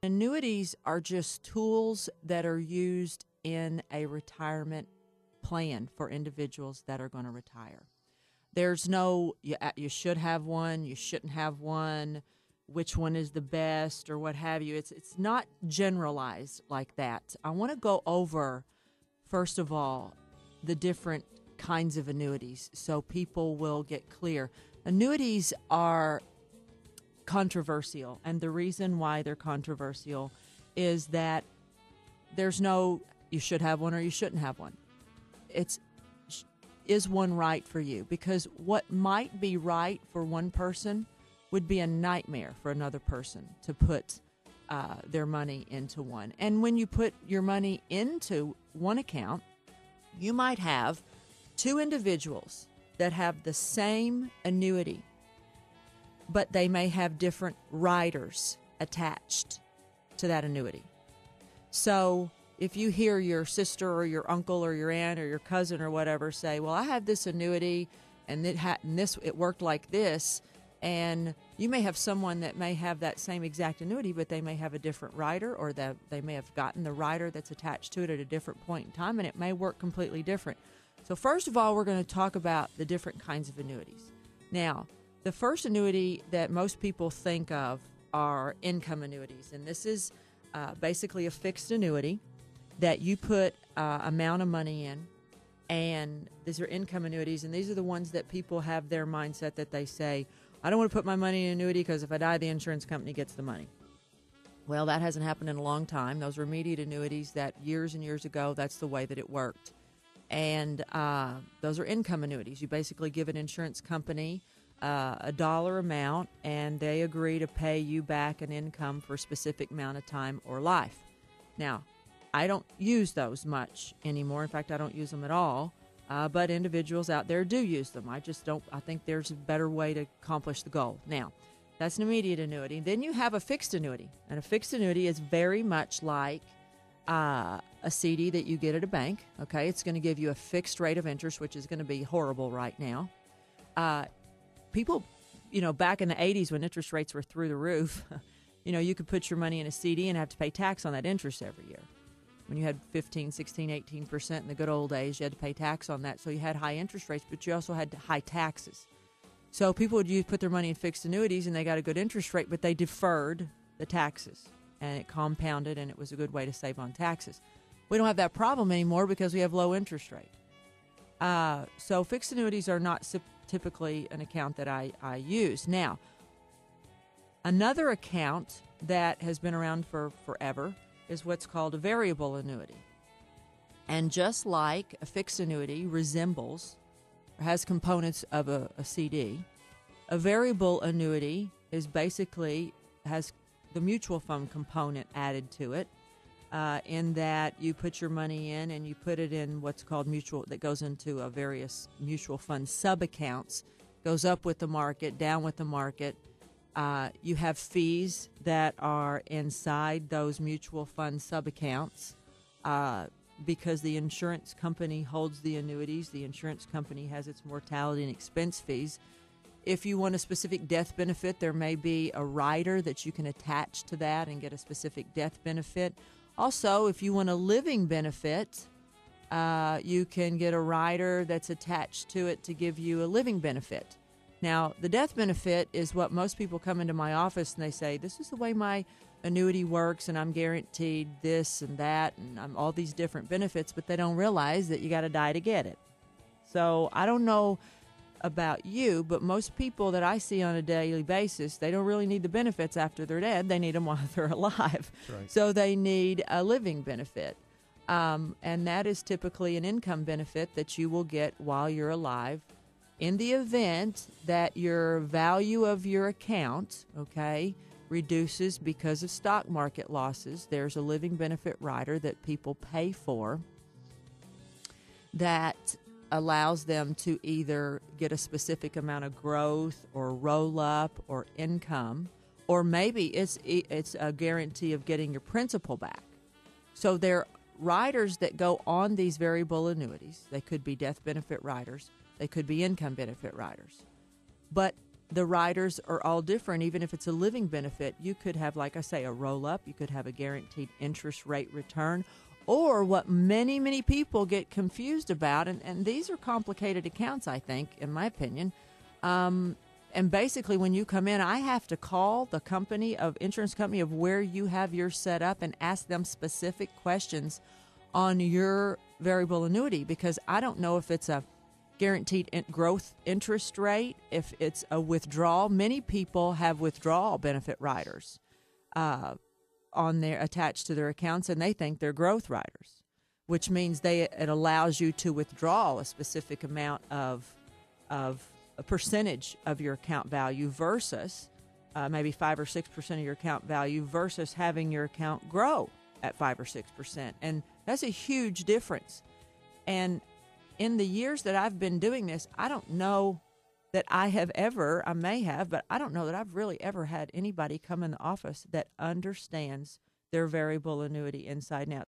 Annuities are just tools that are used in a retirement plan for individuals that are going to retire. There's no, you should have one, you shouldn't have one, which one is the best or what have you. It's not generalized like that. I want to go over, first of all, the different kinds of annuities so people will get clear. Annuities are controversial, and the reason why they're controversial is that there's no you should have one or you shouldn't have one. Is one right for you? Because what might be right for one person would be a nightmare for another person to put their money into one. And when you put your money into one account, you might have two individuals that have the same annuity, but they may have different riders attached to that annuity. So if you hear your sister or your uncle or your aunt or your cousin or whatever say, well, I have this annuity and it worked like this, and you may have someone that may have that same exact annuity, but they may have a different rider, or that they may have gotten the rider that's attached to it at a different point in time, and it may work completely different. So first of all, we're going to talk about the different kinds of annuities. Now, the first annuity that most people think of are income annuities, and this is basically a fixed annuity that you put amount of money in, and these are income annuities, and these are the ones that people have their mindset that they say, I don't want to put my money in an annuity because if I die, the insurance company gets the money. Well, that hasn't happened in a long time. Those were immediate annuities that years and years ago, that's the way that it worked. And those are income annuities. You basically give an insurance company a dollar amount, and they agree to pay you back an income for a specific amount of time or life. Now, I don't use those much anymore. In fact, I don't use them at all. But individuals out there do use them. I just don't. I think there's a better way to accomplish the goal. Now, that's an immediate annuity. Then you have a fixed annuity. And a fixed annuity is very much like a CD that you get at a bank. Okay, it's going to give you a fixed rate of interest, which is going to be horrible right now. People, back in the 80s when interest rates were through the roof, you could put your money in a CD and have to pay tax on that interest every year. When you had 15, 16, 18% in the good old days, you had to pay tax on that. So you had high interest rates, but you also had high taxes. So people would put their money in fixed annuities, and they got a good interest rate, but they deferred the taxes, and it compounded, and it was a good way to save on taxes. We don't have that problem anymore because we have low interest rate. So fixed annuities are not typically an account that I use. Now, another account that has been around for forever is what's called a variable annuity. And just like a fixed annuity resembles or has components of a CD, a variable annuity is basically has the mutual fund component added to it, in that you put your money in and you put it in what's called mutual, that goes into a various mutual fund sub-accounts, goes up with the market, down with the market. You have fees that are inside those mutual fund sub-accounts because the insurance company holds the annuities. The insurance company has its mortality and expense fees. If you want a specific death benefit, there may be a rider that you can attach to that and get a specific death benefit. Also, if you want a living benefit, you can get a rider that's attached to it to give you a living benefit. Now, the death benefit is what most people come into my office and they say, this is the way my annuity works and I'm guaranteed this and that and I'm all these different benefits, but they don't realize that you got to die to get it. So I don't know about you, but most people that I see on a daily basis, they don't really need the benefits after they're dead. They need them while they're alive. Right. So they need a living benefit. And that is typically an income benefit that you will get while you're alive. In the event that your value of your account, reduces because of stock market losses, there's a living benefit rider that people pay for that allows them to either get a specific amount of growth or roll up or income, or maybe it's a guarantee of getting your principal back. So there are riders that go on these variable annuities. They could be death benefit riders. They could be income benefit riders. But the riders are all different. Even if it's a living benefit, you could have, like I say, a roll-up. You could have a guaranteed interest rate return. Or what many people get confused about, and these are complicated accounts, I think, in my opinion. And basically, when you come in, I have to call the insurance company of where you have yours set up and ask them specific questions on your variable annuity, because I don't know if it's a guaranteed growth interest rate, if it's a withdrawal. Many people have withdrawal benefit riders attached to their accounts, and they think they're growth riders, which means it allows you to withdraw a specific amount of a percentage of your account value versus maybe 5 or 6% of your account value versus having your account grow at 5 or 6%. And that's a huge difference. And in the years that I've been doing this, I don't know that I may have, but I don't know that I've really ever had anybody come in the office that understands their variable annuity inside and out.